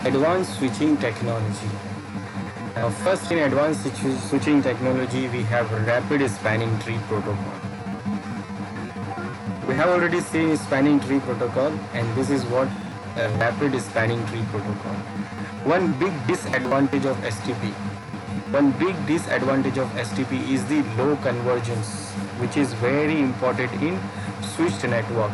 Advanced switching technology. Now, first in advanced switching technology, we have rapid spanning tree protocol. We have already seen spanning tree protocol, and this is what a rapid spanning tree protocol. One big disadvantage of STP. One big disadvantage of STP is the low convergence, which is very important in switched network.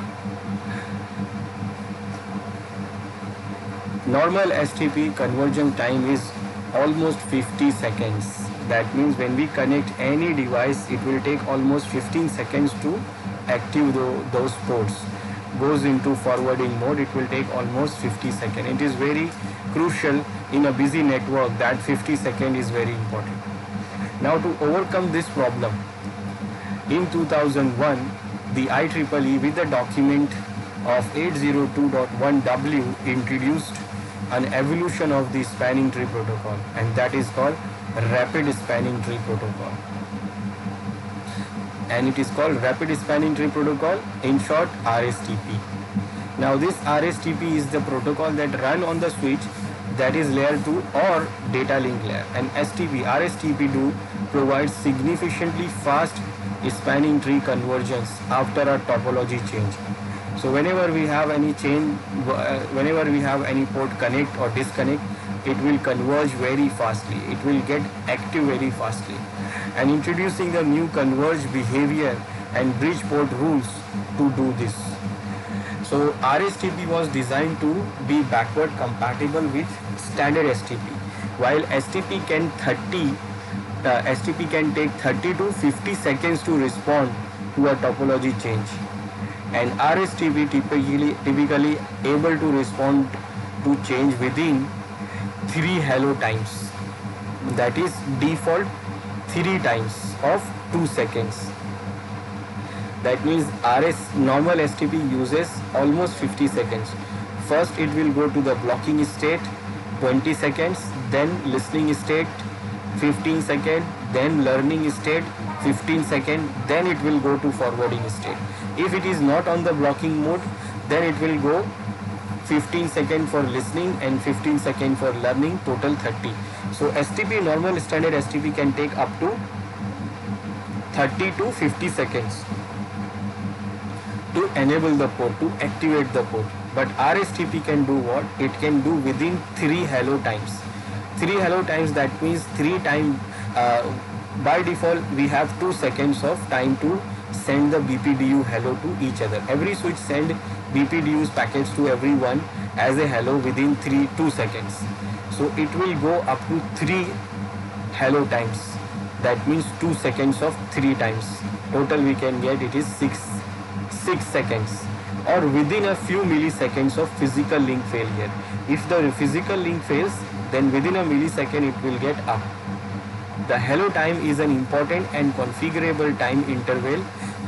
Normal STP conversion time is almost 50 seconds. That means when we connect any device, it will take almost 15 seconds to active those ports. Goes into forwarding mode, it will take almost 50 seconds. It is very crucial in a busy network that 50 seconds is very important. Now, to overcome this problem, in 2001, the IEEE with the document of 802.1W introduced an evolution of the spanning tree protocol, and that is called rapid spanning tree protocol. And it is called rapid spanning tree protocol, in short RSTP. Now this RSTP is the protocol that run on the switch, that is layer 2 or data link layer, and RSTP provides significantly fast spanning tree convergence after a topology change. So whenever we have any change, whenever we have any port connect or disconnect, it will converge very fastly. It will get active very fastly. And introducing the new converged behavior and bridge port rules to do this. So RSTP was designed to be backward compatible with standard STP, while STP can take 30 to 50 seconds to respond to a topology change, and RSTP typically able to respond to change within 3 hello times, that is default 3 times of 2 seconds. That means normal STP uses almost 50 seconds. First it will go to the blocking state 20 seconds, then listening state 15 seconds, then learning state 15 seconds, then it will go to forwarding state. If it is not on the blocking mode, then it will go 15 seconds for listening and 15 seconds for learning, total 30. So STP, normal standard STP can take up to 30 to 50 seconds to enable the port, to activate the port. But RSTP can do what? It can do within 3 hello times. 3 hello times, that means 3 times, by default we have 2 seconds of time to send the BPDU hello to each other. Every switch send BPDU's packets to everyone as a hello within 2 seconds. So it will go up to 3 hello times. That means 2 seconds of 3 times. Total we can get it is 6 seconds, or within a few milliseconds of physical link failure. If the physical link fails, then within a millisecond it will get up. The hello time is an important and configurable time interval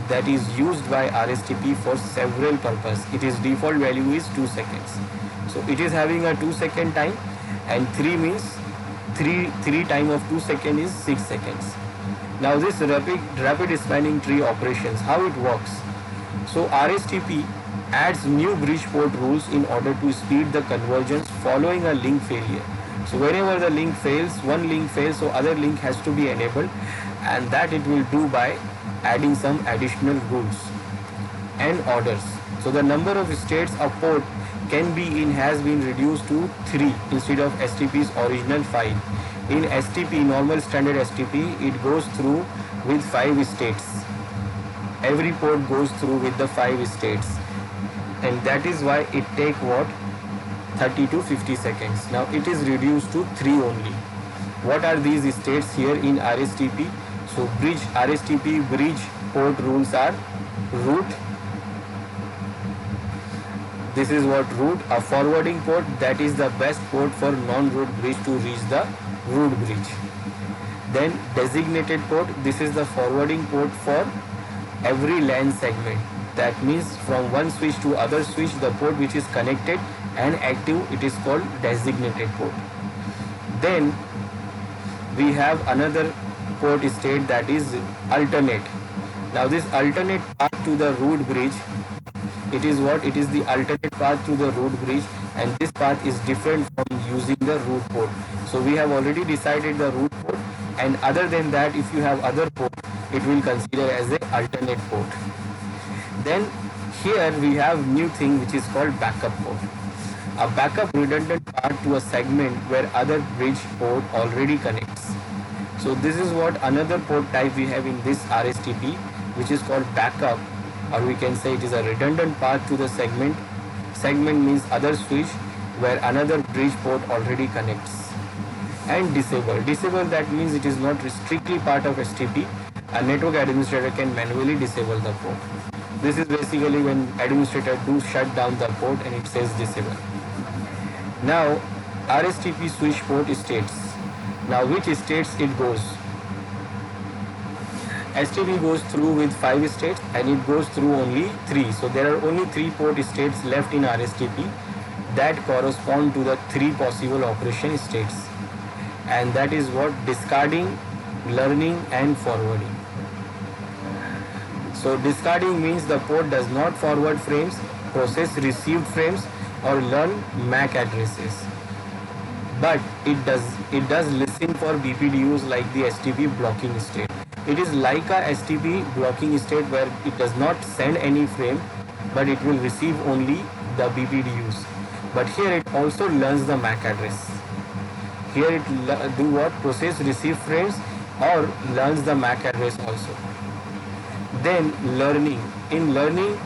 that is used by RSTP for several purposes. Its default value is 2 seconds. So it is having a 2 second time, and 3 means 3 time of 2 seconds is 6 seconds. Now this rapid spanning tree operations, how it works. So RSTP adds new bridge port rules in order to speed the convergence following a link failure. So whenever the link fails, one link fails, so other link has to be enabled, and that it will do by adding some additional rules and orders. So the number of states a port can be in has been reduced to 3 instead of STP's original 5. In STP, normal standard STP, it goes through with 5 states. Every port goes through with the 5 states, and that is why it take what? 30 to 50 seconds. Now it is reduced to 3 only. What are these states here in RSTP? So RSTP bridge port rules are root. This is what root, a forwarding port, that is the best port for non-root bridge to reach the root bridge. Then designated port, this is the forwarding port for every LAN segment. That means from one switch to other switch, the port which is connected and active, it is called designated port. Then we have another port state, that is alternate. Now this alternate path to the root bridge It is what? It is the alternate path to the root bridge, and this path is different from using the root port. So we have already decided the root port, and other than that, if you have other port, it will consider as a alternate port. Then here we have new thing which is called backup port. A backup redundant part to a segment where other bridge port already connects. So this is what another port type we have in this RSTP, which is called backup, or we can say it is a redundant path to the segment. Segment means other switch where another bridge port already connects. And disable. Disable, that means it is not strictly part of STP. A network administrator can manually disable the port. This is basically when administrator do shut down the port and it says disable. Now RSTP switch port states. Now which states it goes? STP goes through with 5 states and it goes through only 3. So there are only 3 port states left in RSTP that correspond to the 3 possible operation states. And that is what? Discarding, learning and forwarding. So discarding means the port does not forward frames, process received frames or learn MAC addresses. But it does listen for BPDUs like the STP blocking state. It is like a STP blocking state where it does not send any frame, but it will receive only the BPDUs. But here it also learns the MAC address. Here it do what? Process receive frames or learns the MAC address also. Then learning. In learning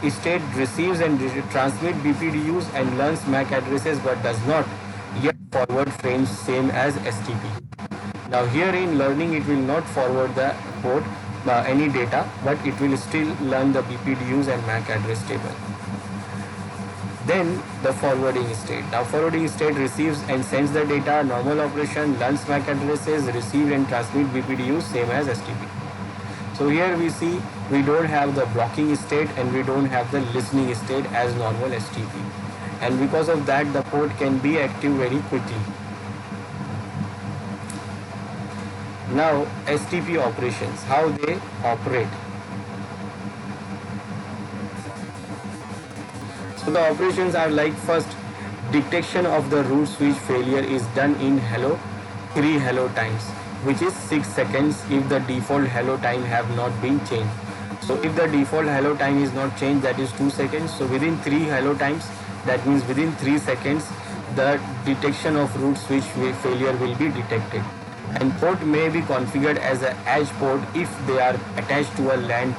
state receives and transmit BPDUs and learns MAC addresses but does not yet forward frames, same as STP. Now here in learning it will not forward the port any data, but it will still learn the BPDUs and MAC address table. Then the forwarding state. Now forwarding state receives and sends the data, normal operation, learns MAC addresses, receive and transmit BPDUs, same as STP. So here we see we don't have the blocking state and we don't have the listening state as normal STP. And because of that the port can be active very quickly. Now STP operations, how they operate. So the operations are like, first, detection of the root switch failure is done in hello 3 hello times, which is 6 seconds if the default hello time have not been changed. So if the default hello time is not changed, that is 2 seconds. So within 3 hello times, that means within 3 seconds, the detection of root switch failure will be detected. And port may be configured as an edge port if they are attached to a LAN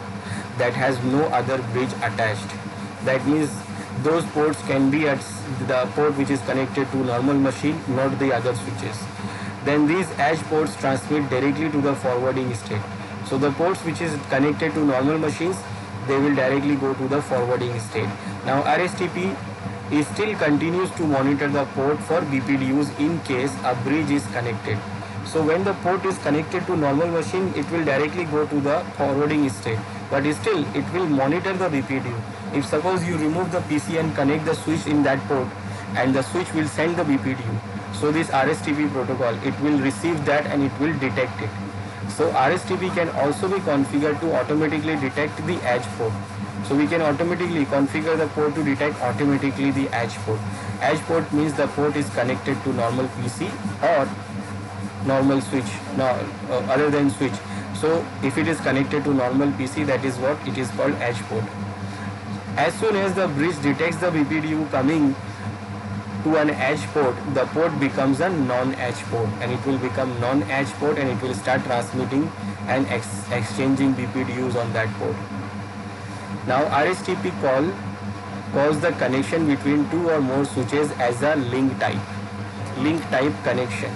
that has no other bridge attached. That means those ports can be at the port which is connected to normal machine, not the other switches. Then these edge ports transmit directly to the forwarding state. So the ports which is connected to normal machines, they will directly go to the forwarding state. Now RSTP still continues to monitor the port for BPDUs in case a bridge is connected. So when the port is connected to normal machine, it will directly go to the forwarding state. But still, it will monitor the BPDU. If suppose you remove the PC and connect the switch in that port, and the switch will send the BPDU. So this RSTP protocol, it will receive that and it will detect it. So RSTP can also be configured to automatically detect the edge port. So we can automatically configure the port to detect automatically the edge port. Edge port means the port is connected to normal PC or normal switch, other than switch. So if it is connected to normal PC, that is what it is called edge port. As soon as the bridge detects the BPDU coming to an edge port, the port becomes a non-edge port, and it will become non-edge port and it will start transmitting and exchanging BPDUs on that port. Now RSTP calls the connection between two or more switches as a link type connection.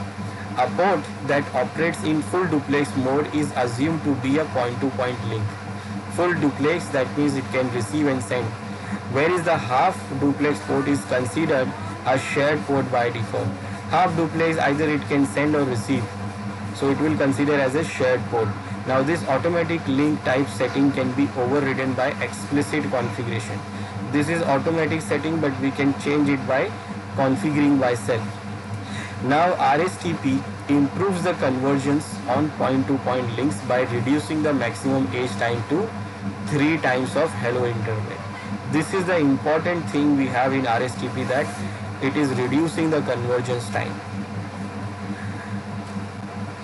A port that operates in full duplex mode is assumed to be a point-to-point link. Full duplex, that means it can receive and send. Whereas the half duplex port is considered a shared port by default. Half duplex, either it can send or receive. So it will consider as a shared port. Now this automatic link type setting can be overridden by explicit configuration. This is automatic setting, but we can change it by configuring by self. Now RSTP improves the conversions on point-to-point links by reducing the maximum edge time to 3 times of hello interval. This is the important thing we have in RSTP, that it is reducing the convergence time.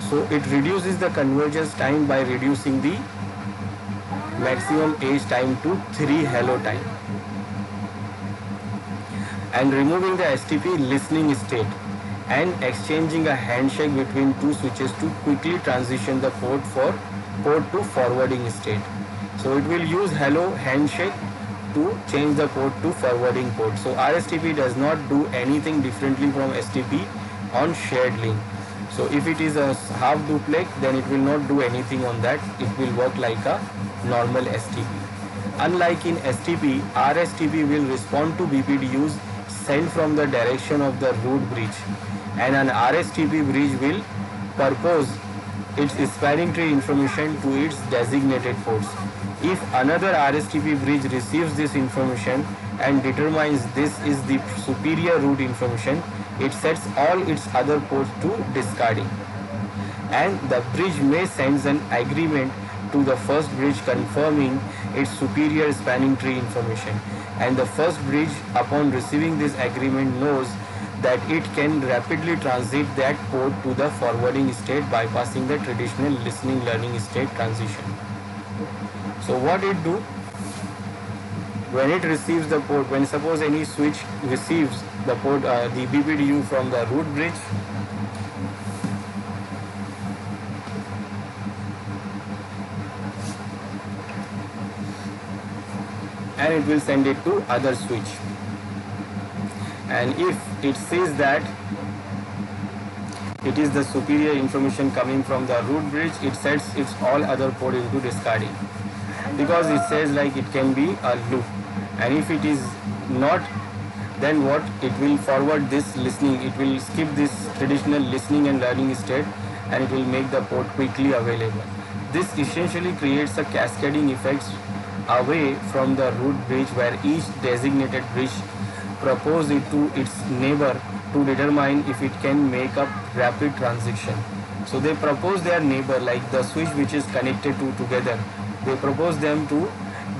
So it reduces the convergence time by reducing the maximum edge time to 3 hello time, and removing the STP listening state and exchanging a handshake between two switches to quickly transition the port to forwarding state. So it will use hello handshake to change the port to forwarding port. So RSTP does not do anything differently from STP on shared link. So if it is a half duplex, then it will not do anything on that. It will work like a normal STP. Unlike in STP, RSTP will respond to BPDUs sent from the direction of the root bridge, and an RSTP bridge will propose its spanning tree information to its designated ports. If another RSTP bridge receives this information and determines this is the superior route information, it sets all its other ports to discarding. And the bridge may send an agreement to the first bridge confirming its superior spanning tree information. And the first bridge, upon receiving this agreement, knows that it can rapidly transit that port to the forwarding state, bypassing the traditional listening learning state transition. So what it do? When it receives the port, when suppose any switch receives the port, the BPDU from the root bridge, and it will send it to other switch. And if it sees that it is the superior information coming from the root bridge, it sets its all other port into discarding, because it says like it can be a loop. And if it is not, then what? It will forward this listening, it will skip this traditional listening and learning state, and it will make the port quickly available. This essentially creates a cascading effect away from the root bridge, where each designated bridge proposes it to its neighbor to determine if it can make a rapid transition. So they propose their neighbor, like the switch which is connected to together, they propose them to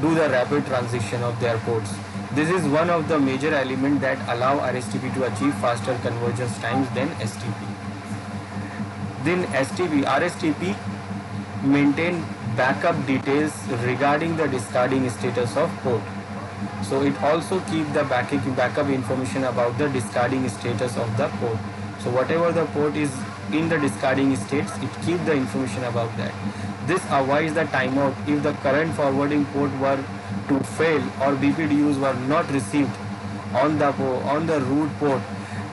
do the rapid transition of their ports. This is one of the major elements that allow RSTP to achieve faster convergence times than STP. Then RSTP maintain backup details regarding the discarding status of port. So it also keep the backup information about the discarding status of the port. So whatever the port is in the discarding states, it keep the information about that. This avoids the timeout if the current forwarding port were to fail or BPDUs were not received on the root port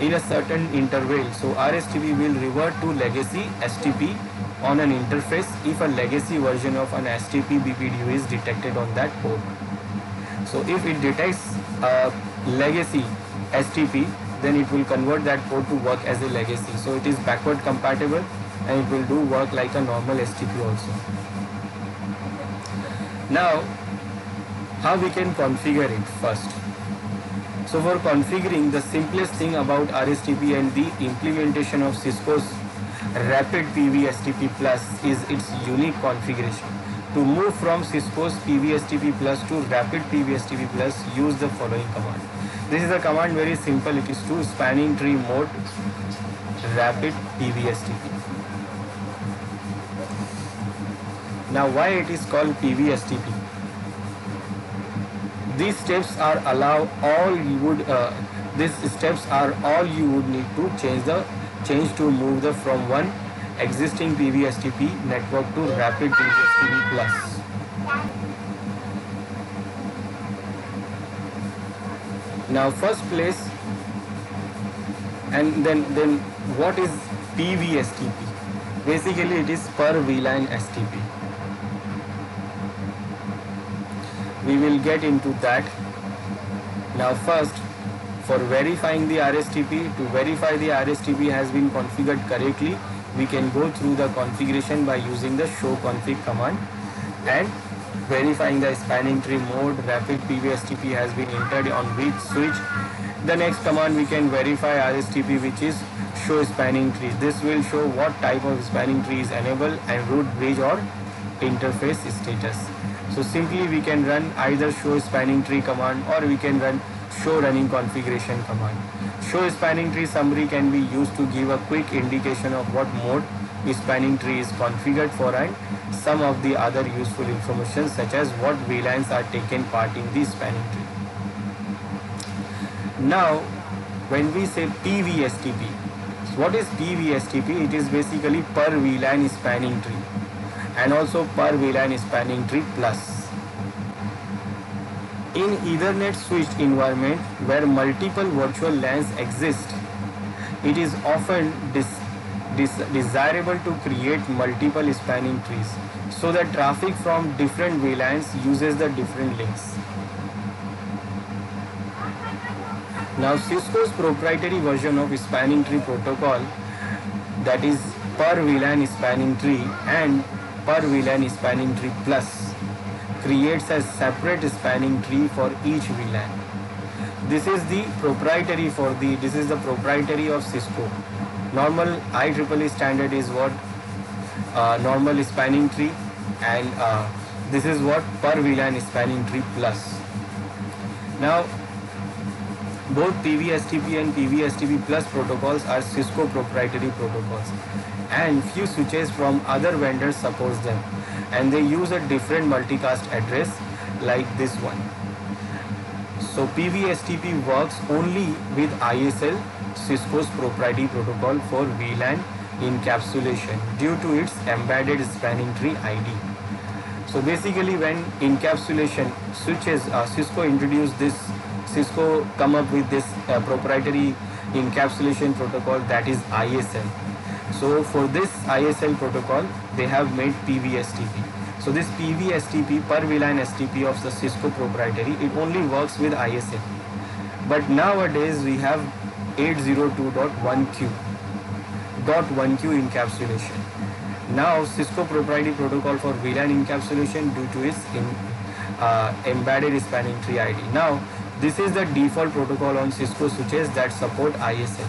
in a certain interval. So RSTP will revert to legacy STP on an interface if a legacy version of an STP BPDU is detected on that port. So if it detects a legacy STP, then it will convert that port to work as a legacy. So it is backward compatible, and it will do work like a normal STP also. Now, how we can configure it first? So for configuring, the simplest thing about RSTP and the implementation of Cisco's Rapid PV-STP Plus is its unique configuration. To move from Cisco's PV-STP Plus to Rapid PV-STP Plus, use the following command. This is a command very simple. It is to spanning tree mode Rapid PV-STP. Now why it is called PV-STP? These steps are all you would need to change to move from one existing PV-STP network to Rapid PV-STP Plus. Now first place, and then what is PV-STP? Basically it is per VLAN STP. We will get into that. Now first, for verifying the RSTP, to verify the RSTP has been configured correctly, we can go through the configuration by using the show config command and verifying the spanning tree mode Rapid PV-STP has been entered on which switch. The next command we can verify RSTP, which is show spanning tree. This will show what type of spanning tree is enabled and root bridge or interface status. So simply we can run either show spanning tree command, or we can run show running configuration command. Show spanning tree summary can be used to give a quick indication of what mode the spanning tree is configured for, and some of the other useful information such as what VLANs are taken part in the spanning tree. Now when we say PVSTP, what is PVSTP? It is basically per VLAN spanning tree, and also per VLAN spanning tree plus. In Ethernet switched environment where multiple virtual LANs exist, it is often desirable to create multiple spanning trees so that traffic from different VLANs uses the different links. Now Cisco's proprietary version of spanning tree protocol, that is per VLAN spanning tree and per VLAN spanning tree plus, creates a separate spanning tree for each VLAN. This is the proprietary of Cisco. Normal IEEE standard is what normal spanning tree, and this is what per VLAN spanning tree plus. Now both PVSTP and PVSTP plus protocols are Cisco proprietary protocols, and few switches from other vendors support them, and they use a different multicast address like this one. So PVSTP works only with ISL, Cisco's proprietary protocol for VLAN encapsulation due to its embedded spanning tree ID. So basically when encapsulation switches, Cisco come up with this proprietary encapsulation protocol, that is ISL. So for this ISL protocol they have made PVSTP. So this PVSTP, per VLAN STP of the Cisco proprietary, it only works with ISL. But nowadays we have 802.1q encapsulation. Now Cisco proprietary protocol for VLAN encapsulation due to its embedded spanning tree ID. Now this is the default protocol on Cisco switches that support ISL.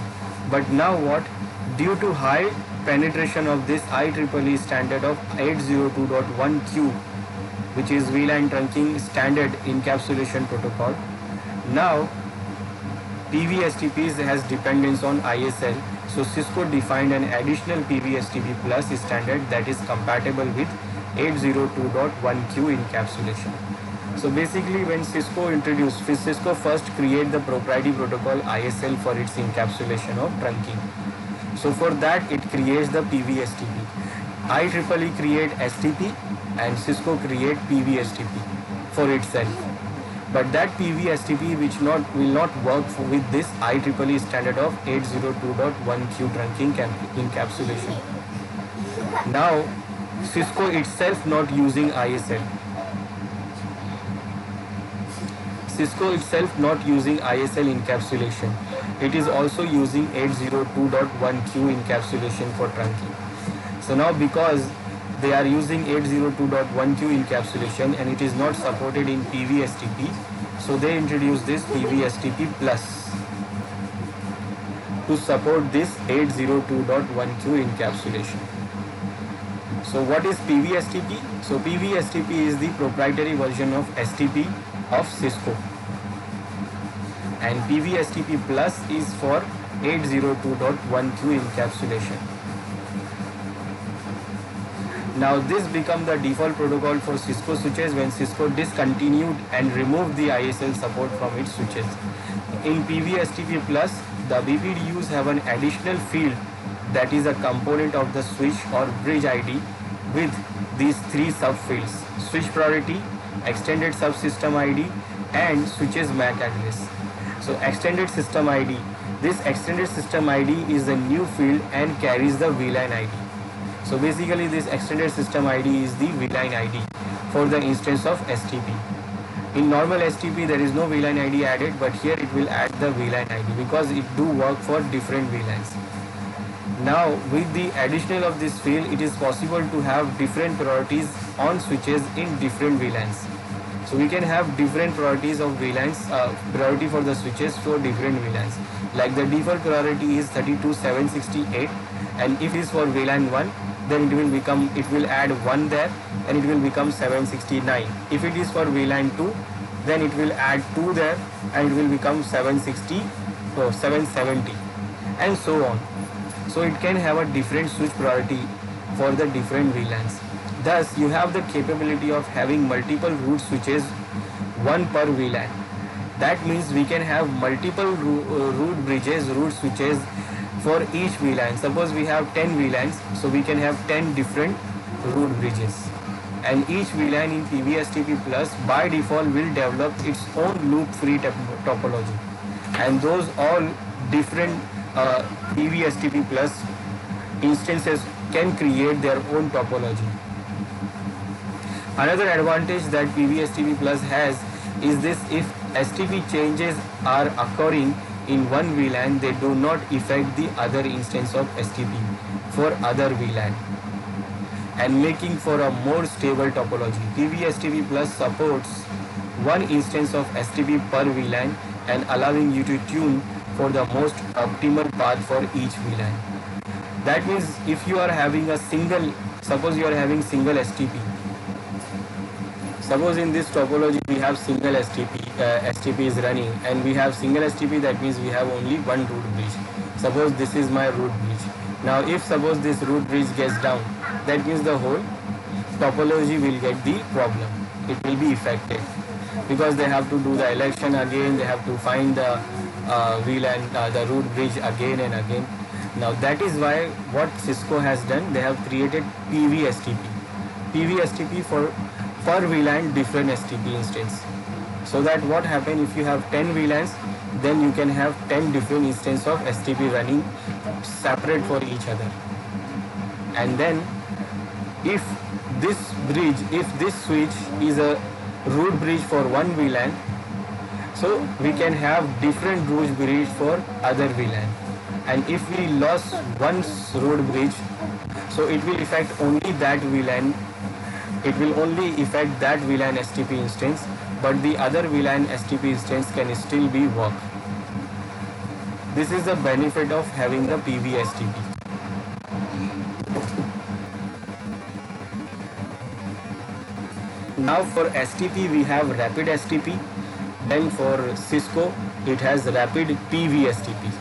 But now what? Due to high penetration of this IEEE standard of 802.1q, which is VLAN trunking standard encapsulation protocol, now PVSTP has dependence on ISL. So Cisco defined an additional PVSTP plus standard that is compatible with 802.1q encapsulation. So basically when Cisco first create the proprietary protocol ISL for its encapsulation of trunking. So for that it creates the PVSTP. IEEE create STP and Cisco create PVSTP for itself. But that PVSTP will not work with this IEEE standard of 802.1q trunking encapsulation. Now Cisco itself not using ISL. Cisco itself not using ISL encapsulation. It is also using 802.1q encapsulation for trunking. So now because they are using 802.1q encapsulation and it is not supported in PVSTP, so they introduced this PVSTP plus to support this 802.1q encapsulation. So what is PVSTP? So PVSTP is the proprietary version of STP of Cisco, and PVSTP plus is for 802.1q encapsulation. Now this become the default protocol for Cisco switches when Cisco discontinued and removed the ISL support from its switches. In PVSTP plus, the BPDUs have an additional field that is a component of the switch or bridge ID with these three subfields: switch priority, extended subsystem ID, and switches MAC address. So extended system ID, this extended system ID is a new field and carries the VLAN ID. So basically this extended system ID is the VLAN ID for the instance of STP. In normal STP there is no VLAN ID added, but here it will add the VLAN ID because it do work for different VLANs. Now with the addition of this field, it is possible to have different priorities on switches in different VLANs. So we can have different priorities of VLANs, priority for the switches for different VLANs. Like the default priority is 32768, and if it is for VLAN 1, then it will add 1 there and it will become 769. If it is for VLAN 2, then it will add 2 there and it will become 760 or 770 and so on. So it can have a different switch priority for the different VLANs. Thus you have the capability of having multiple root switches, one per VLAN. That means we can have multiple root bridges, root switches for each VLAN. Suppose we have 10 VLANs, so we can have 10 different root bridges. And each VLAN in PVSTP Plus by default will develop its own loop-free topology. And those all different PVSTP Plus instances can create their own topology. Another advantage that PVSTP Plus has is this: if STP changes are occurring in one VLAN, they do not affect the other instance of STP for other VLAN, and making for a more stable topology. PVSTP Plus supports one instance of STP per VLAN and allowing you to tune for the most optimal path for each VLAN. That means if you are having a single, suppose you are having single STP. Suppose in this topology we have single STP, STP is running, and we have single STP, that means we have only one root bridge. Suppose this is my root bridge. Now if suppose this root bridge gets down, that means the whole topology will get the problem. It will be affected because they have to do the election again, they have to find the VLAN, the root bridge again and again. Now that is why what Cisco has done, they have created PVSTP. PVSTP for per VLAN different STP instance. So that what happen, if you have 10 VLANs, then you can have 10 different instances of STP running separate for each other. And then if this bridge, if this switch is a root bridge for one VLAN, so we can have different root bridge for other VLAN. And if we lost one root bridge, so it will affect only that VLAN. It will only affect that VLAN STP instance, but the other VLAN STP instance can still be work. This is the benefit of having the PVSTP. Now for STP we have Rapid STP, then for Cisco it has Rapid PVSTP.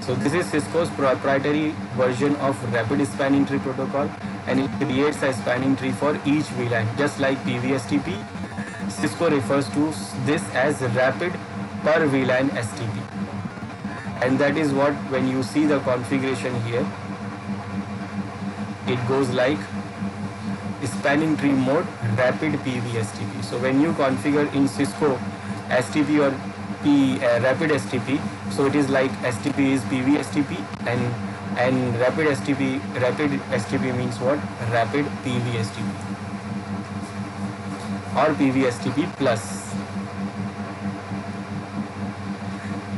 So this is Cisco's proprietary version of Rapid Spanning Tree Protocol, and it creates a spanning tree for each VLAN. Just like PVSTP, Cisco refers to this as Rapid per VLAN STP. And that is what, when you see the configuration here, it goes like spanning tree mode Rapid PVSTP. So when you configure in Cisco STP or Rapid STP, so it is like STP is PVSTP, and Rapid STP means what? Rapid PVSTP or PVSTP plus.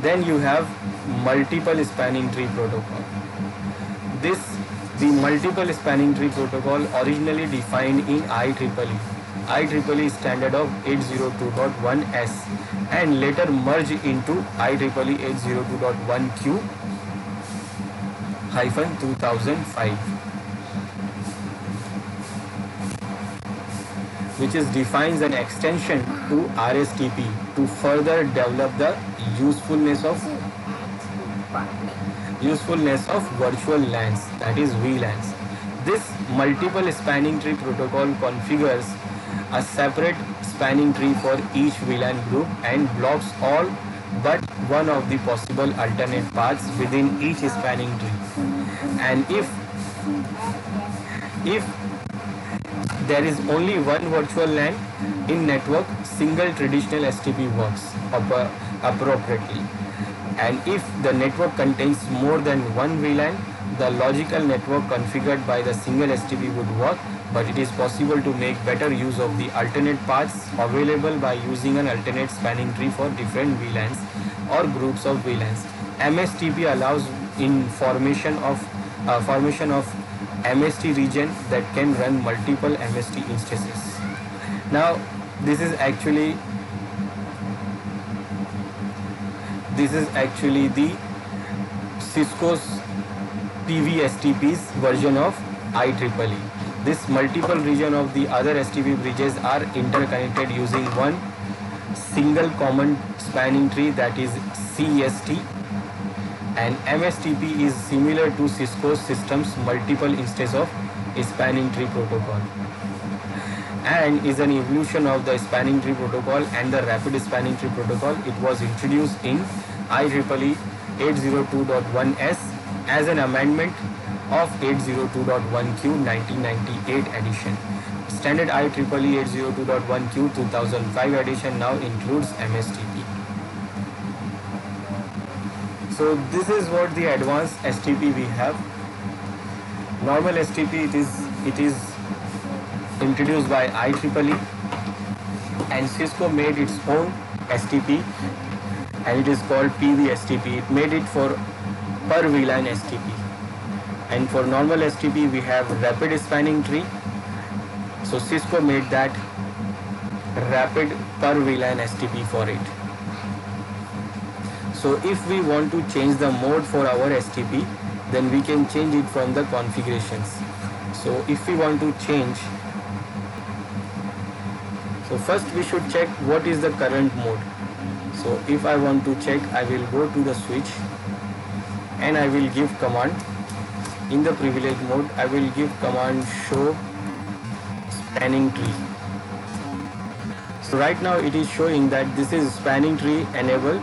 Then you have multiple spanning tree protocol. The multiple spanning tree protocol originally defined in IEEE. IEEE standard of 802.1s and later merged into IEEE 802.1q -2005, which defines an extension to RSTP to further develop the usefulness of virtual LANs, that is VLANs. This multiple spanning tree protocol configures a separate spanning tree for each VLAN group and blocks all but one of the possible alternate paths within each spanning tree. And if there is only one virtual LAN in network, single traditional STP works appropriately. And if the network contains more than one VLAN, the logical network configured by the single STP would work, but it is possible to make better use of the alternate paths available by using an alternate spanning tree for different VLANs or groups of VLANs. MSTP allows in formation of MST region that can run multiple MST instances. Now this is actually the Cisco's PVSTP's version of IEEE. This multiple region of the other STP bridges are interconnected using one single common spanning tree, that is CST, and MSTP is similar to Cisco's system's multiple instances of spanning tree protocol and is an evolution of the spanning tree protocol and the rapid spanning tree protocol. It was introduced in IEEE 802.1s as an amendment of 802.1q 1998 edition. Standard IEEE 802.1q 2005 edition now includes MSTP. So this is what the advanced STP we have. Normal STP it is introduced by IEEE, and Cisco made its own STP and it is called PV-STP. It made it for per VLAN STP. And for normal STP we have rapid spanning tree. So Cisco made that rapid per VLAN STP for it. So if we want to change the mode for our STP, then we can change it from the configurations. So if we want to change, so first we should check what is the current mode. So if I want to check, I will go to the switch and I will give command. In the privilege mode, I will give command show spanning tree. So right now it is showing that this is spanning tree enable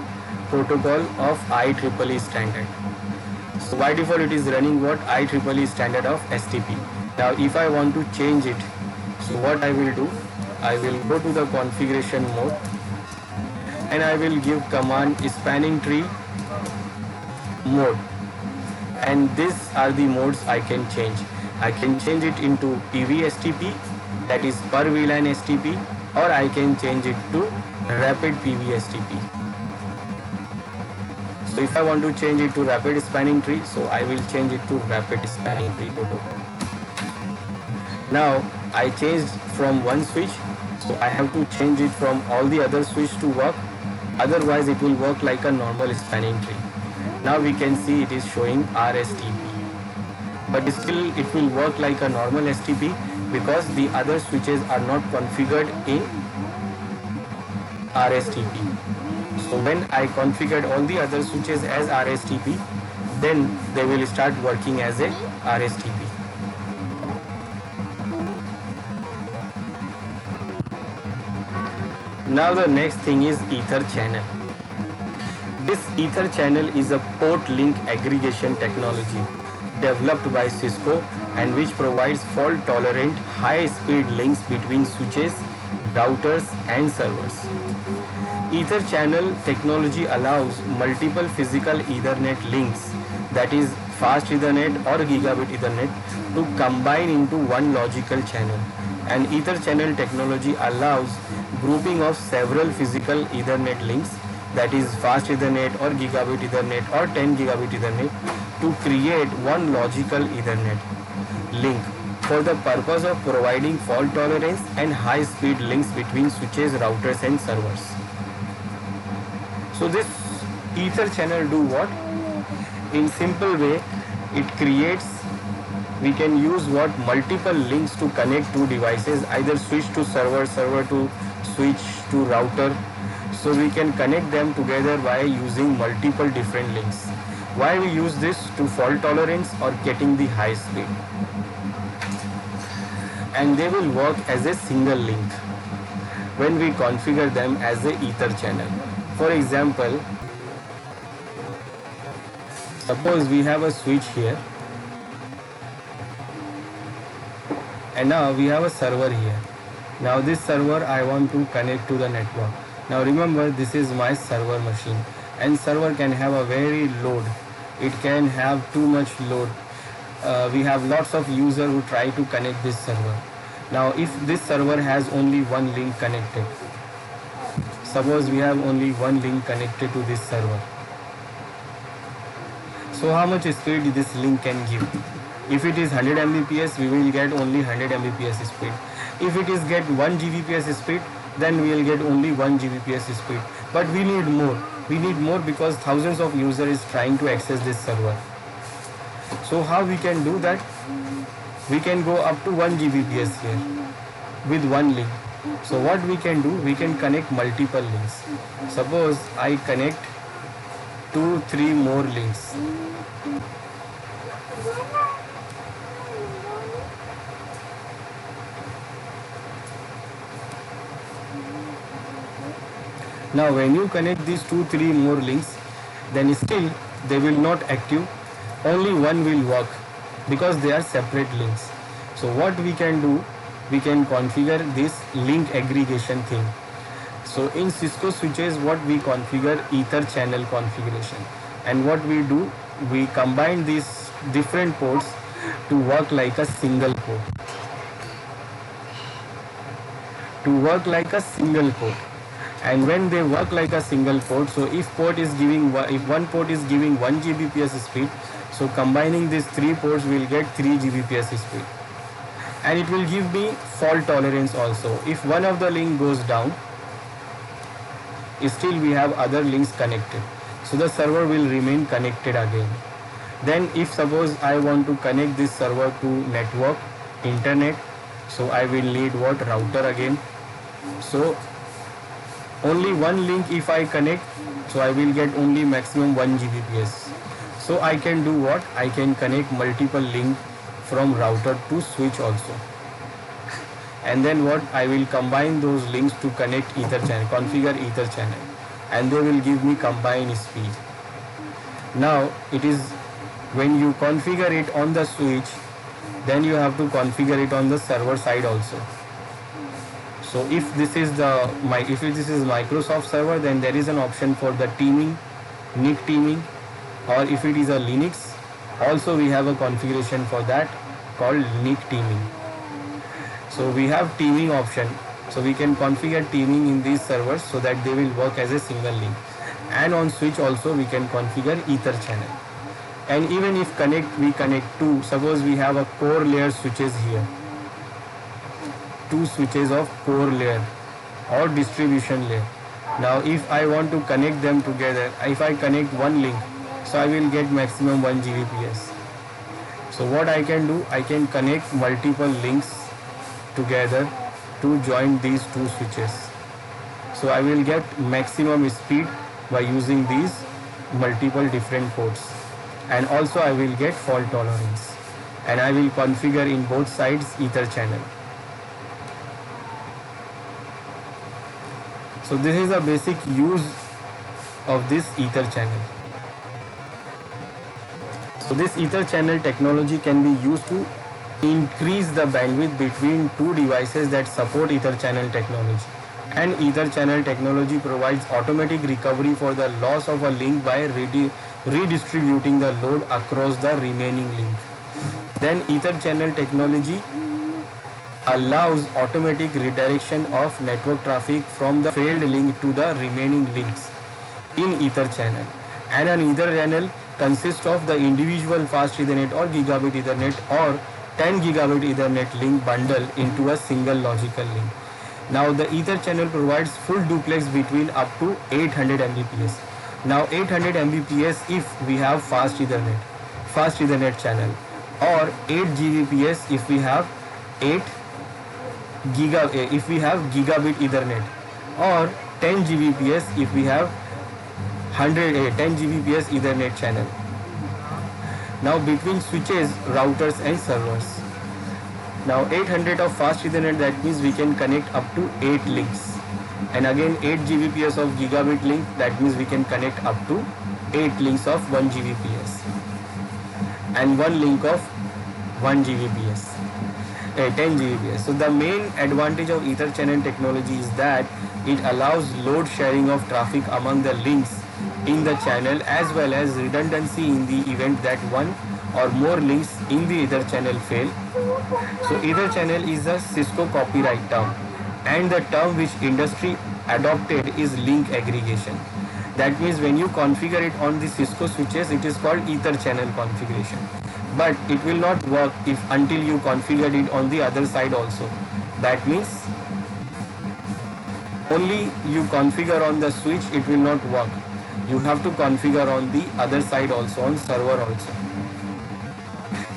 protocol of IEEE standard. So by default it is running what IEEE standard of STP. Now if I want to change it, so what I will do, I will go to the configuration mode and I will give command spanning tree mode, and these are the modes I can change. I can change it into PV-STP, that is per VLAN STP, or I can change it to rapid PV-STP. So if I want to change it to rapid spanning tree, so I will change it to rapid spanning tree protocol. Now I changed from one switch, so I have to change it from all the other switch to work, otherwise it will work like a normal spanning tree. Now we can see it is showing RSTP, but still it will work like a normal STP because the other switches are not configured in RSTP. So when I configured all the other switches as RSTP, then they will start working as a RSTP. Now the next thing is Ether channel. This Ether channel is a port link aggregation technology developed by Cisco and which provides fault tolerant high speed links between switches, routers and servers. Ether channel technology allows multiple physical Ethernet links, that is fast Ethernet or gigabit Ethernet, to combine into one logical channel. And Ether channel technology allows grouping of several physical Ethernet links, that is fast Ethernet or gigabit Ethernet or 10 gigabit Ethernet, to create one logical Ethernet link for the purpose of providing fault tolerance and high speed links between switches, routers and servers. So this Ether channel do what? In simple way, it creates, we can use what, multiple links to connect two devices, either switch to server, server to switch to router. So we can connect them together by using multiple different links. Why we use this? To fault tolerance or getting the high speed. And they will work as a single link when we configure them as a Ether channel. For example, suppose we have a switch here and now we have a server here. Now this server I want to connect to the network. Now remember, this is my server machine and server can have a very load. It can have too much load. We have lots of users who try to connect this server. Now if this server has only one link connected, suppose we have only one link connected to this server. So how much speed this link can give? If it is 100 Mbps, we will get only 100 Mbps speed. If it is get 1 Gbps speed, then we will get only 1 Gbps speed. But we need more. We need more because thousands of users is trying to access this server. So how we can do that? we can go up to 1 Gbps here with one link. So what we can do, we can connect multiple links. Suppose I connect 2-3 more links. Now when you connect these 2-3 more links, then still they will not active, only one will work because they are separate links. So what we can do, we can configure this link aggregation thing. So in Cisco switches, what we configure, ether channel configuration, and what we do, we combine these different ports to work like a single port, and when they work like a single port, so if one port is giving 1 Gbps speed, so combining these 3 ports will get 3 Gbps speed, and it will give me fault tolerance also. If one of the link goes down, still we have other links connected, so the server will remain connected again. Then if suppose I want to connect this server to network, internet, so I will need what, router again. So only one link if I connect, so I will get only maximum 1 Gbps. So I can do what, I can connect multiple link from router to switch also, and then what, I will combine those links to connect ether channel, configure ether channel, and they will give me combined speed. Now it is, when you configure it on the switch, then you have to configure it on the server side also. So if this is Microsoft server, then there is an option for the teaming, NIC teaming, or if it is a Linux, also we have a configuration for that called NIC teaming. So we have teaming option, so we can configure teaming in these servers so that they will work as a single link. And on switch also we can configure ether channel. And even if we connect to, suppose we have a core layer switches here, 2 switches of core layer or distribution layer. Now if I want to connect them together, if I connect one link, so I will get maximum 1 Gbps. So what I can do, I can connect multiple links together to join these 2 switches. So I will get maximum speed by using these multiple different ports, and also I will get fault tolerance, and I will configure in both sides ether channel. So this is a basic use of this ether channel. So this ether channel technology can be used to increase the bandwidth between 2 devices that support ether channel technology. And ether channel technology provides automatic recovery for the loss of a link by redistributing the load across the remaining link. Then ether channel technology allows automatic redirection of network traffic from the failed link to the remaining links in ether channel. And an ether channel consists of the individual fast Ethernet or gigabit Ethernet or 10 gigabit Ethernet link bundle into a single logical link. Now the ether channel provides full duplex between up to 800 Mbps. Now 800 Mbps if we have fast Ethernet channel, or 8 Gbps if we have gigabit Ethernet, or 10 Gbps if we have 10 Gbps Ethernet channel. Now between switches, routers and servers. Now 800 of fast Ethernet, that means we can connect up to 8 links. And again 8 Gbps of gigabit link, that means we can connect up to 8 links of 1 Gbps. And one link of 1 Gbps. 10 Gbps. So the main advantage of ether channel technology is that it allows load sharing of traffic among the links in the channel, as well as redundancy in the event that one or more links in the ether channel fail. So ether channel is a Cisco copyright term, and the term which industry adopted is link aggregation. That means when you configure it on the Cisco switches, it is called ether channel configuration. But it will not work until you configured it on the other side also. That means only you configure on the switch, it will not work. You have to configure on the other side also, on server also.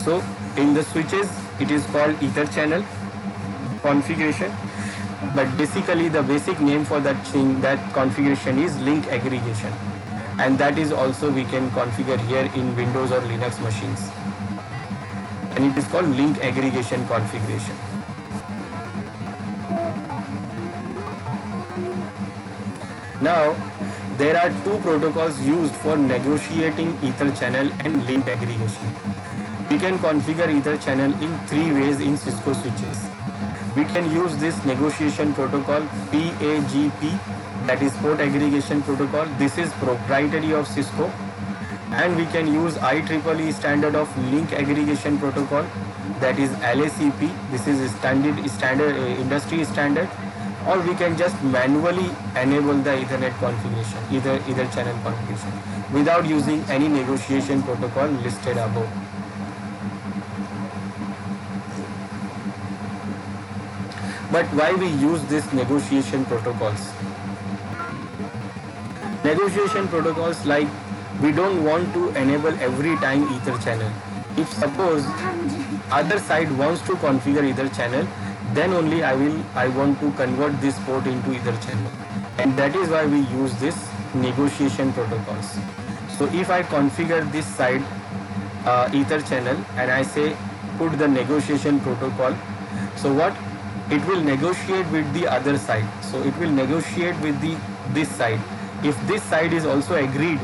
So in the switches, it is called ether channel configuration, but basically the basic name for that thing, that configuration is link aggregation, and that is also we can configure here in Windows or Linux machines, and it is called link aggregation configuration. Now there are two protocols used for negotiating ether channel and link aggregation. We can configure ether channel in three ways in Cisco switches. We can use this negotiation protocol PAGP, that is port aggregation protocol. This is proprietary of Cisco. And we can use IEEE standard of link aggregation protocol, that is LACP. This is standard industry standard. Or we can just manually enable the Ethernet configuration, either channel configuration, without using any negotiation protocol listed above. But why we use this negotiation protocols? Negotiation protocols, like, we don't want to enable every time ether channel. If suppose other side wants to configure ether channel, then only I want to convert this port into ether channel, and that is why we use this negotiation protocols. So if I configure this side ether channel and I say put the negotiation protocol, so what it will negotiate with the other side. So it will negotiate with this side. If this side is also agreed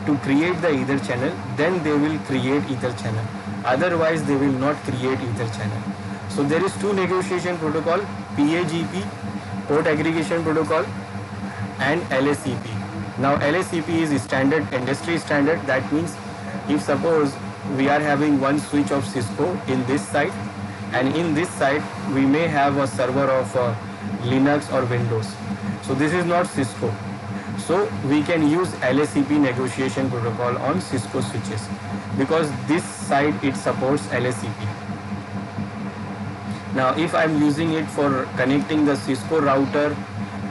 to create the ether channel, then they will create ether channel. Otherwise they will not create ether channel. So there is two negotiation protocol, PAGP, port aggregation protocol, and LACP. Now LACP is standard, industry standard. That means if suppose we are having one switch of Cisco in this side, and in this side we may have a server of Linux or Windows. So this is not Cisco. So we can use LACP negotiation protocol on Cisco switches, because this side it supports LACP. Now if I am using it for connecting the Cisco router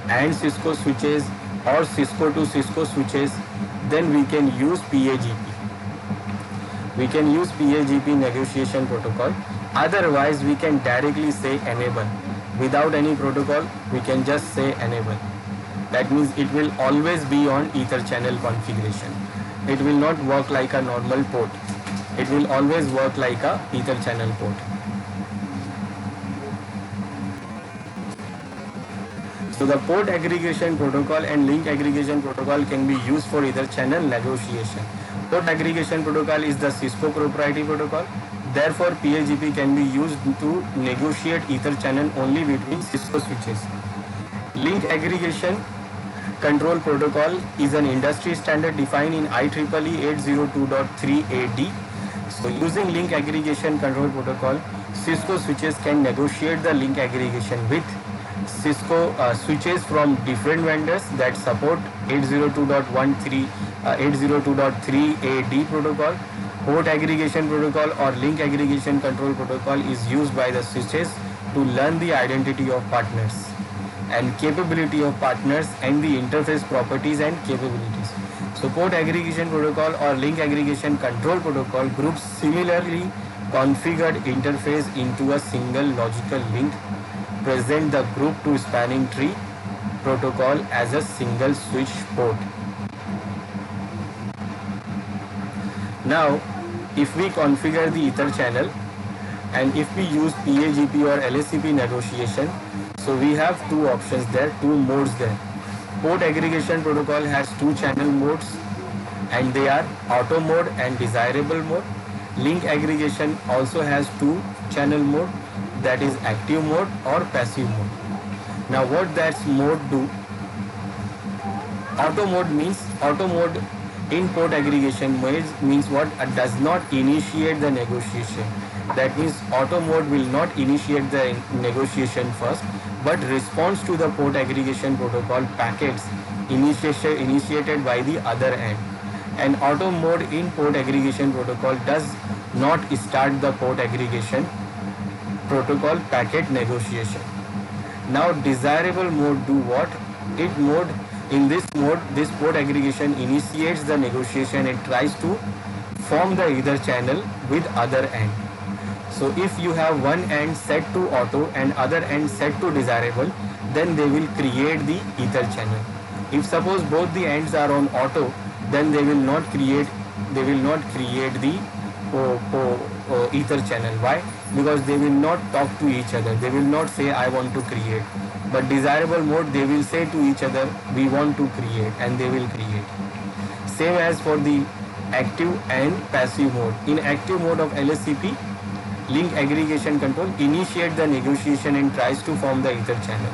and Cisco switches or Cisco to Cisco switches, then we can use PAGP. We can use PAGP negotiation protocol. Otherwise we can directly say enable. Without any protocol we can just say enable. That means it will always be on ether channel configuration. It will not work like a normal port. It will always work like a ether channel port. So the port aggregation protocol and link aggregation protocol can be used for ether channel negotiation. Port aggregation protocol is the Cisco proprietary protocol. Therefore PAGP can be used to negotiate ether channel only between Cisco switches. Link aggregation control protocol is an industry standard defined in IEEE 802.3 AD. So using link aggregation control protocol, Cisco switches can negotiate the link aggregation with Cisco switches from different vendors that support 802.13 802.3 AD protocol. Port aggregation protocol or link aggregation control protocol is used by the switches to learn the identity of partners and capability of partners and the interface properties and capabilities. So port aggregation protocol or link aggregation control protocol groups similarly configured interface into a single logical link, present the group to spanning tree protocol as a single switch port. Now if we configure the ether channel and if we use PAGP or LACP negotiation, so we have two options there, two modes there. Port aggregation protocol has two channel modes, and they are auto mode and desirable mode. Link aggregation also has two channel mode, that is active mode or passive mode. Now what that mode do? Auto mode in port aggregation means what? Does not initiate the negotiation. That means auto mode will not initiate the negotiation first, but responds to the port aggregation protocol packets initiated by the other end. And auto mode in port aggregation protocol does not start the port aggregation protocol packet negotiation. Now desirable mode do what? In this mode, this port aggregation initiates the negotiation and tries to form the ether channel with other end. So if you have one end set to auto and other end set to desirable, then they will create the ether channel. If suppose both the ends are on auto, then they will not create the ether channel. Why? Because they will not talk to each other. They will not say I want to create. But desirable mode, they will say to each other we want to create, and they will create. Same as for the active and passive mode. In active mode of LSCP, link aggregation control initiate the negotiation and tries to form the ether channel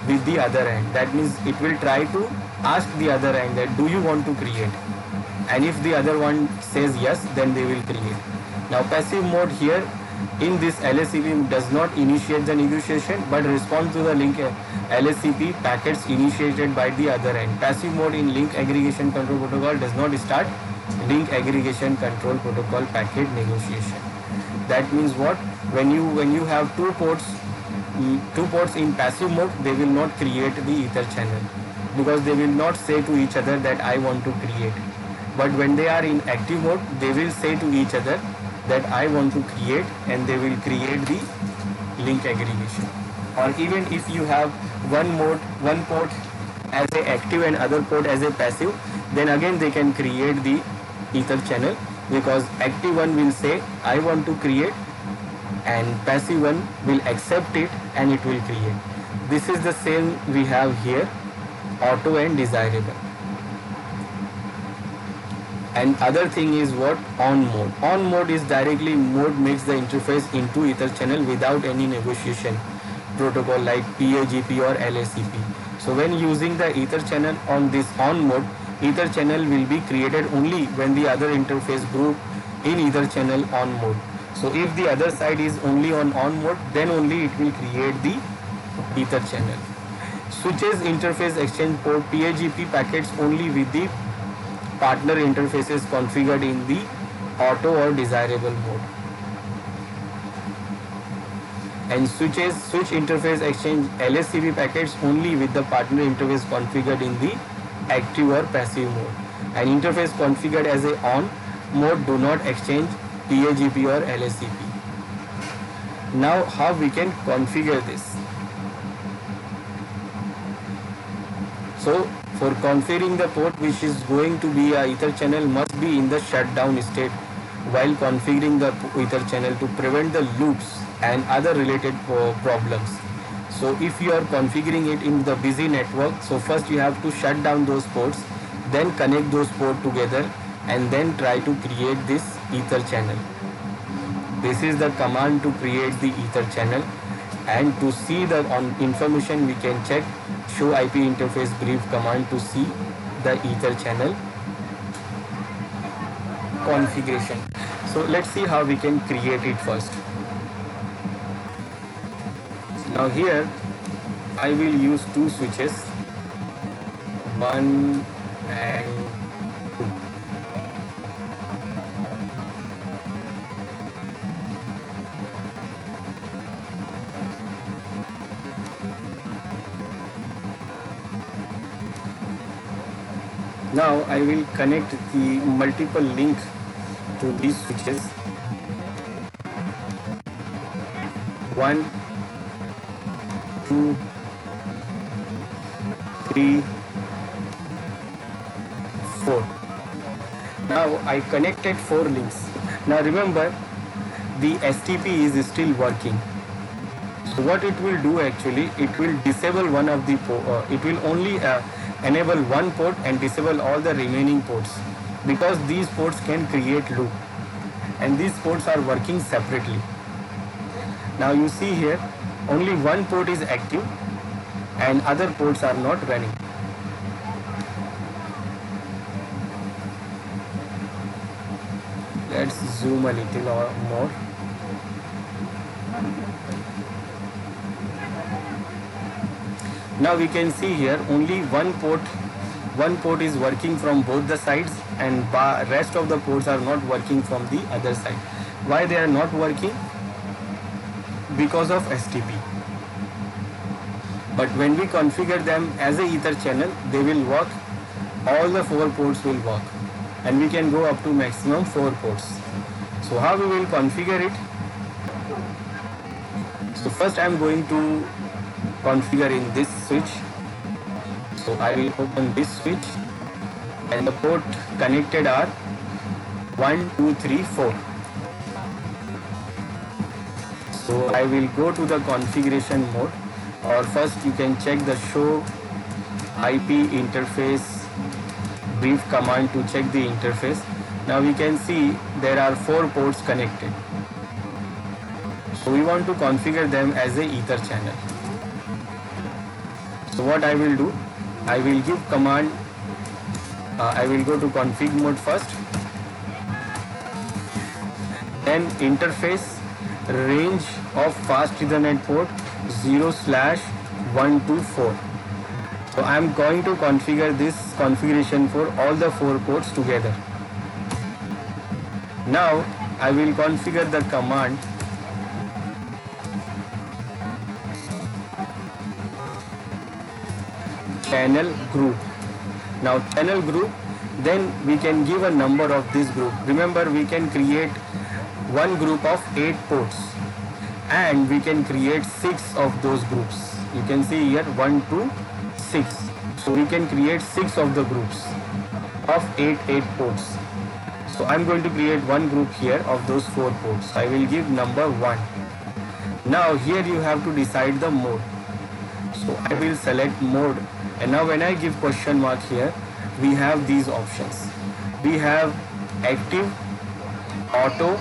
with the other end. That means it will try to ask the other end that do you want to create, and if the other one says yes, then they will create. Now passive mode here in this LSCP does not initiate the negotiation but respond to the link LSCP packets initiated by the other end. Passive mode in link aggregation control protocol does not start link aggregation control protocol packet negotiation. That means what? When you have two ports in passive mode, they will not create the ether channel because they will not say to each other that I want to create. But when they are in active mode, they will say to each other that I want to create, and they will create the link aggregation. Or even if you have one port as a active and other port as a passive, then again they can create the ether channel, because active one will say I want to create and passive one will accept it and it will create. This is the same we have here, auto and desirable. And other thing is what? On mode. On mode is directly mode makes the interface into ether channel without any negotiation protocol like PAGP or LACP. So when using the ether channel on this on mode, ether channel will be created only when the other interface group in ether channel on mode. So if the other side is only on mode, then only it will create the ether channel. Switches interface exchange port PAGP packets only with the partner interfaces configured in the auto or desirable mode. And switch interface exchange LSCP packets only with the partner interface configured in the active or passive mode. And interface configured as a on mode do not exchange PAGP or LSCP. Now how we can configure this? So for configuring the port which is going to be a ether channel must be in the shutdown state while configuring the ether channel to prevent the loops and other related problems. So if you are configuring it in the busy network, so first you have to shut down those ports, then connect those ports together and then try to create this ether channel. This is the command to create the ether channel, and to see the information we can check show IP interface brief command to see the ether channel configuration. So let's see how we can create it first. Now here I will use two switches, 1 and 2. Now I will connect the multiple link to these switches. 1, 2, 3, 4. Now I connected 4 links. Now remember, the STP is still working. So what it will do actually, it will disable one of the it will only enable one port and disable all the remaining ports, because these ports can create loop and these ports are working separately. Now you see here only one port is active and other ports are not running. Let's zoom a little more. Now we can see here only one port is working from both the sides and rest of the ports are not working from the other side. Why they are not working? Because of STP. But when we configure them as a ether channel, they will work, all the 4 ports will work, and we can go up to maximum 4 ports. So how we will configure it? So first I am going to configure in this switch. So I will open this switch, and the port connected are 1, 2, 3, 4. So I will go to the configuration mode, or first you can check the show IP interface brief command to check the interface. Now we can see there are 4 ports connected. So we want to configure them as a ether channel. So what I will do, I will give command, I will go to config mode first, then interface range of fast Ethernet port 0/124. So I am going to configure this configuration for all the 4 ports together. Now I will configure the command channel group. Now channel group, then we can give a number of this group. Remember, we can create one group of 8 ports, and we can create 6 of those groups. You can see here 1, 2, 6. So we can create 6 of the groups of 8 ports. So I'm going to create one group here of those 4 ports. I will give number 1. Now here you have to decide the mode. So I will select mode, and now when I give question mark here, we have these options. We have active, auto,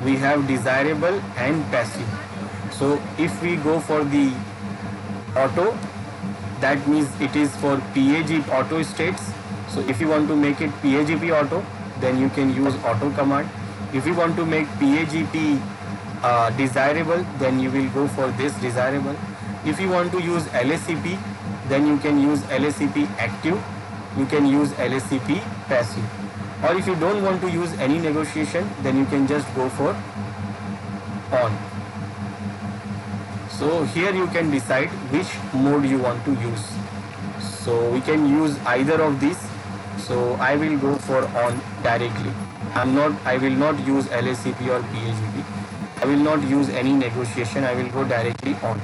we have desirable and passive. So if we go for the auto, that means it is for PAGP auto states. So if you want to make it PAGP auto, then you can use auto command. If you want to make PAGP desirable, then you will go for this desirable. If you want to use LSCP, then you can use LSCP active, you can use LSCP passive. Or if you don't want to use any negotiation, then you can just go for on. So here you can decide which mode you want to use. So we can use either of these. So I will go for on directly. I will not use LSCP or PAGP. I will not use any negotiation. I will go directly on.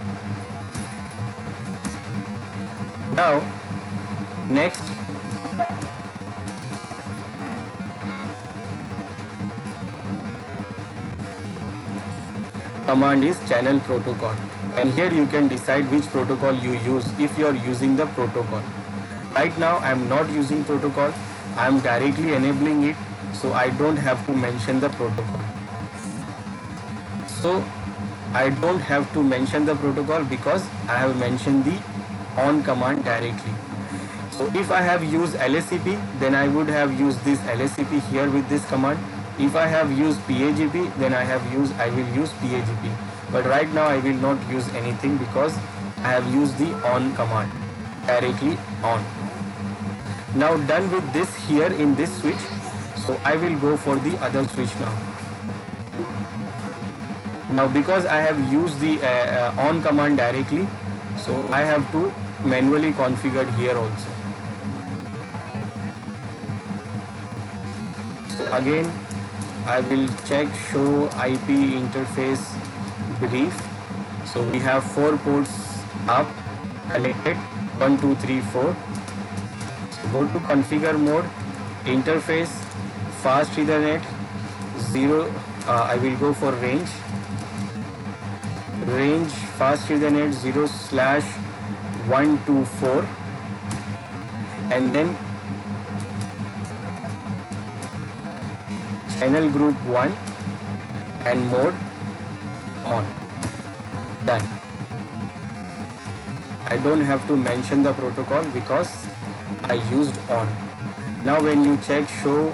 Now, next, command is channel protocol, and here you can decide which protocol you use if you are using the protocol. Right now I am not using protocol, I am directly enabling it, so I don't have to mention the protocol. So I don't have to mention the protocol because I have mentioned the on command directly. So if I have used LSCP, then I would have used this LSCP here with this command. If I have used PAGP, then I will use PAGP. But right now I will not use anything because I have used the on command directly on. Now done with this here in this switch, so I will go for the other switch now. Now because I have used the on command directly, so I have to manually configure here also. So again I will check show IP interface brief. So we have 4 ports up connected, 1, 2, 3, 4. So go to configure mode, interface, fast Ethernet 0. I will go for range fast Ethernet 0/124, and then channel group 1 and mode on. Done. I don't have to mention the protocol because I used on. Now when you check show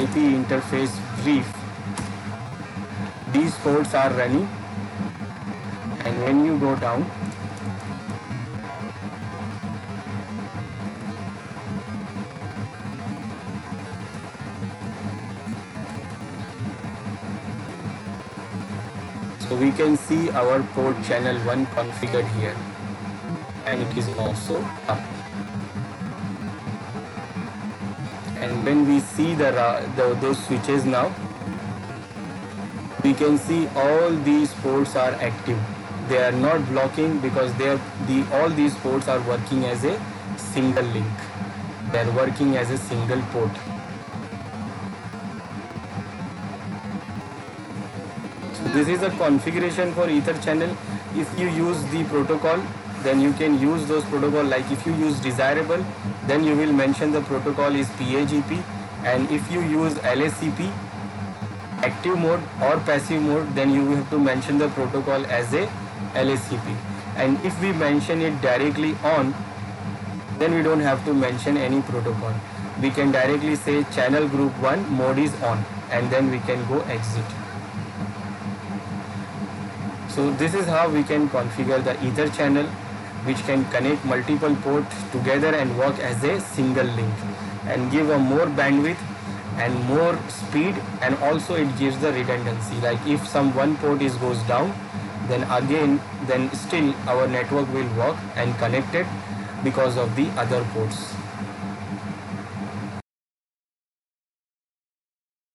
IP interface brief, these ports are running, and when you go down, so we can see our port channel 1 configured here, and it is also up. And when we see those switches now, we can see all these ports are active. they are not blocking because all these ports are working as a single link. They are working as a single port. So this is a configuration for Ether channel. If you use the protocol, then you can use those protocol. Like if you use desirable, then you will mention the protocol is PAGP, and if you use LSCP, active mode or passive mode, then you have to mention the protocol as a LSCP. And if we mention it directly on, then we don't have to mention any protocol. We can directly say channel group 1 mode is on, and then we can go exit. So this is how we can configure the Ether channel, which can connect multiple ports together and work as a single link and give a more bandwidth and more speed, and also it gives the redundancy. Like if some one port goes down, then still our network will work and connected because of the other ports.